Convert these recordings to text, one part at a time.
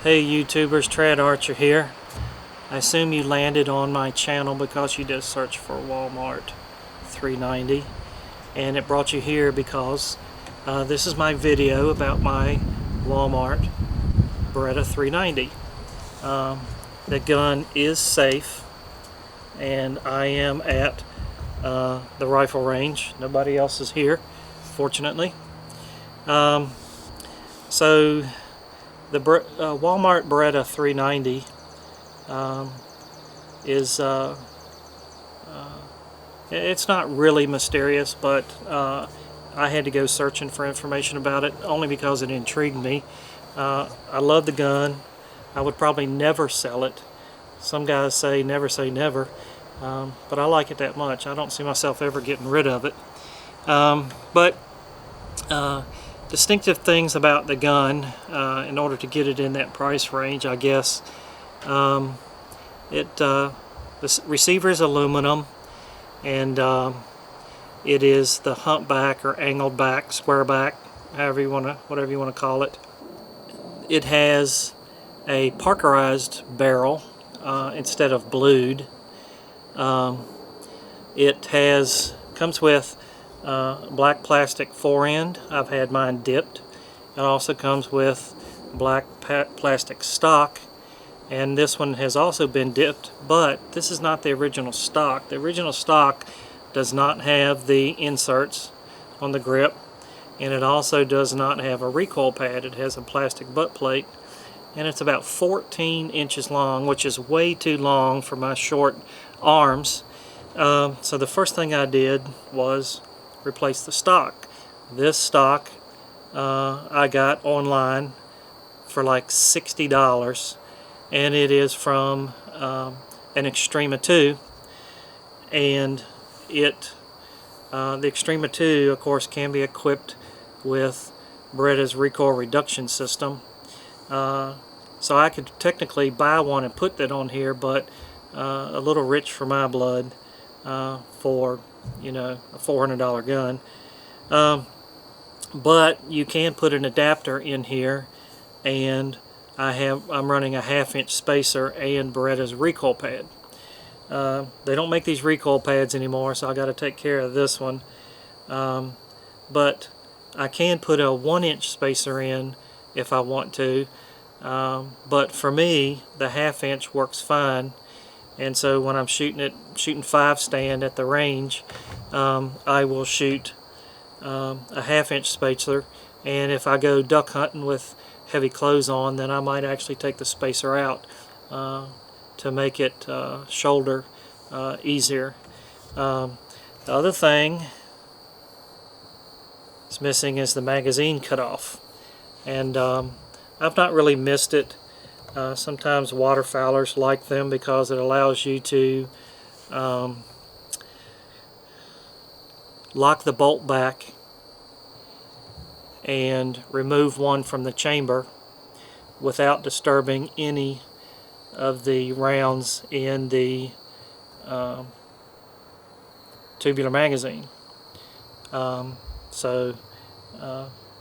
Hey YouTubers, Trad Archer here. I assume you landed on my channel because you did a search for Walmart 390 and it brought you here because this is my video about my Walmart Beretta 390. The gun is safe and I am at the rifle range. Nobody else is here, fortunately. So the Walmart Beretta 390 is it's not really mysterious, but I had to go searching for information about it only because it intrigued me. I love the gun. I would probably never sell it. Some guys say never, but I like it that much. I don't see myself ever getting rid of it. But distinctive things about the gun, in order to get it in that price range, I guess. The receiver is aluminum, and it is the humpback or angled back, square back, whatever you want to call it. It has a parkerized barrel instead of blued. It comes with black plastic forend. I've had mine dipped. It also comes with black plastic stock, and this one has also been dipped, but this is not the original stock. The original stock does not have the inserts on the grip, and it also does not have a recoil pad. It has a plastic butt plate, and it's about 14 inches long, which is way too long for my short arms. So the first thing I did was replace the stock. This stock I got online for like $60, and it is from an Extrema 2, and the Extrema 2 of course can be equipped with Beretta's recoil reduction system, so I could technically buy one and put that on here, but a little rich for my blood for, you know, a $400 gun. But you can put an adapter in here, and I'm running a 1/2 inch spacer and Beretta's recoil pad. They don't make these recoil pads anymore, so I got to take care of this one. But I can put a 1-inch spacer in if I want to. But for me, the 1/2 inch works fine. And so when I'm shooting 5 stand at the range, I will shoot a 1/2 inch spacer, and if I go duck hunting with heavy clothes on, then I might actually take the spacer out to make it shoulder easier. The other thing that's missing is the magazine cutoff, and I've not really missed it. Sometimes waterfowlers like them because it allows you to lock the bolt back and remove one from the chamber without disturbing any of the rounds in the tubular magazine.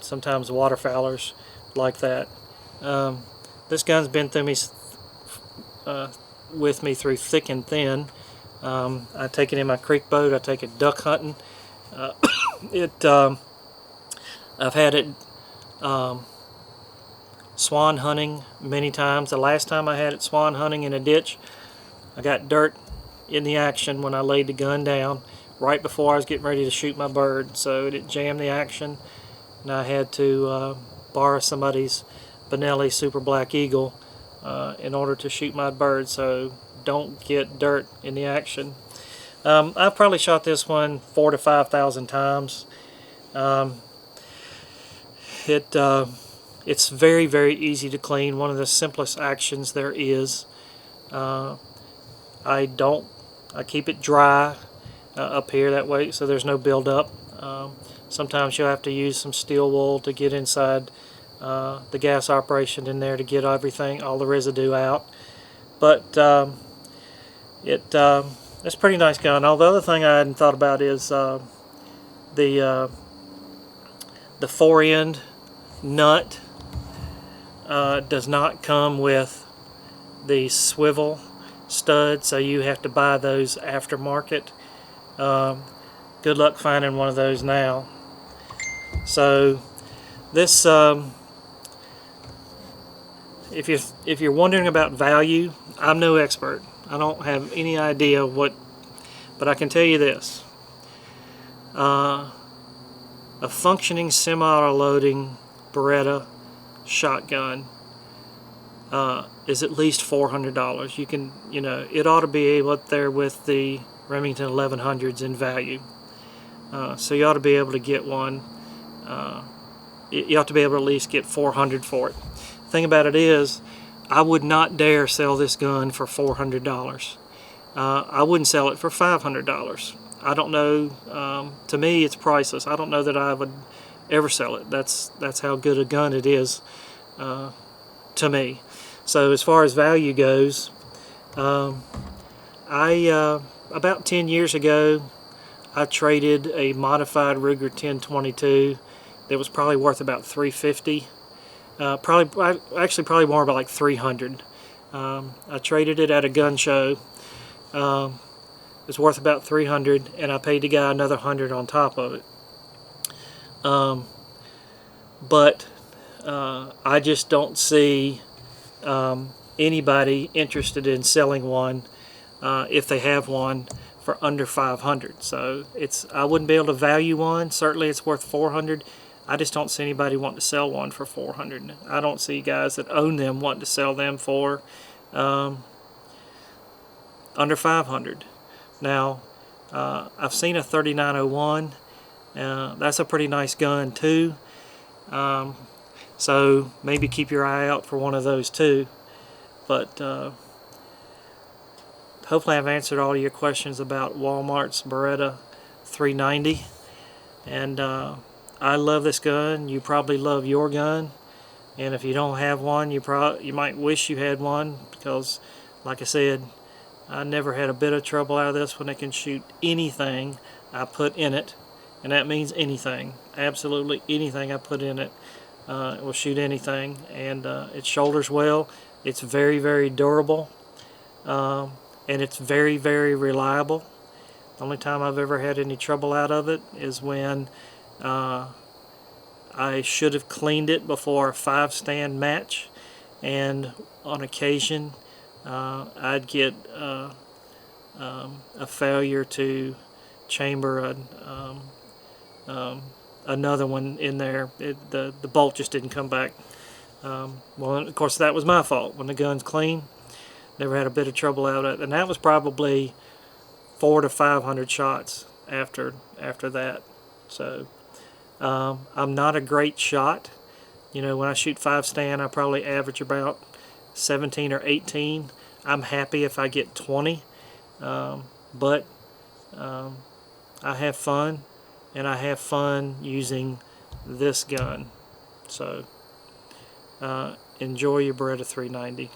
Sometimes waterfowlers like that. This gun's been through with me through thick and thin. I take it in my creek boat. I take it duck hunting. I've had it swan hunting many times. The last time I had it swan hunting in a ditch, I got dirt in the action when I laid the gun down right before I was getting ready to shoot my bird, so it jammed the action, and I had to borrow somebody's Benelli Super Black Eagle in order to shoot my bird, so don't get dirt in the action. I've probably shot this one 4,000 to 5,000 times. It's very, very easy to clean. One of the simplest actions there is. I keep it dry up here that way, so there's no buildup. Sometimes you'll have to use some steel wool to get inside the gas operation in there to get everything, all the residue out. But it's a pretty nice gun. The other thing I hadn't thought about is the forend nut does not come with the swivel stud, so you have to buy those aftermarket. Good luck finding one of those now. So this, if you're wondering about value, I'm no expert. I don't have any idea what, but I can tell you this: a functioning semi-auto loading Beretta shotgun is at least $400. You can, it ought to be able up there with the Remington 1100s in value. So you ought to be able to get one. You ought to be able to at least get $400 for it. The thing about it is, I would not dare sell this gun for $400. I wouldn't sell it for $500. I don't know. To me, it's priceless. I don't know that I would ever sell it. That's how good a gun it is to me. So as far as value goes, about 10 years ago, I traded a modified Ruger 1022 that was probably worth about $350. Probably more, about like $300. I traded it at a gun show. It was worth about $300, and I paid the guy another $100 on top of it. But I just don't see anybody interested in selling one if they have one for under $500. So I wouldn't be able to value one. Certainly it's worth $400. I just don't see anybody wanting to sell one for $400. I don't see guys that own them wanting to sell them for under $500. Now, I've seen a 3901. That's a pretty nice gun too. So maybe keep your eye out for one of those too. But hopefully I've answered all your questions about Walmart's Beretta 390. And I love this gun. You probably love your gun. And if you don't have one, you might wish you had one, because, like I said, I never had a bit of trouble out of this one. It can shoot anything I put in it, and that means anything. Absolutely anything I put in it. It will shoot anything, and it shoulders well. It's very, very durable, and it's very, very reliable. The only time I've ever had any trouble out of it is when I should have cleaned it before a 5-stand match, and on occasion I'd get a failure to chamber another one in there. The bolt just didn't come back. Well, of course, that was my fault. When the gun's clean, never had a bit of trouble out of it, and that was probably 400 to 500 shots after that. So I'm not a great shot. When I shoot 5-stand, I probably average about 17 or 18. I'm happy if I get 20, but I have fun, and I have fun using this gun. So enjoy your Beretta 390.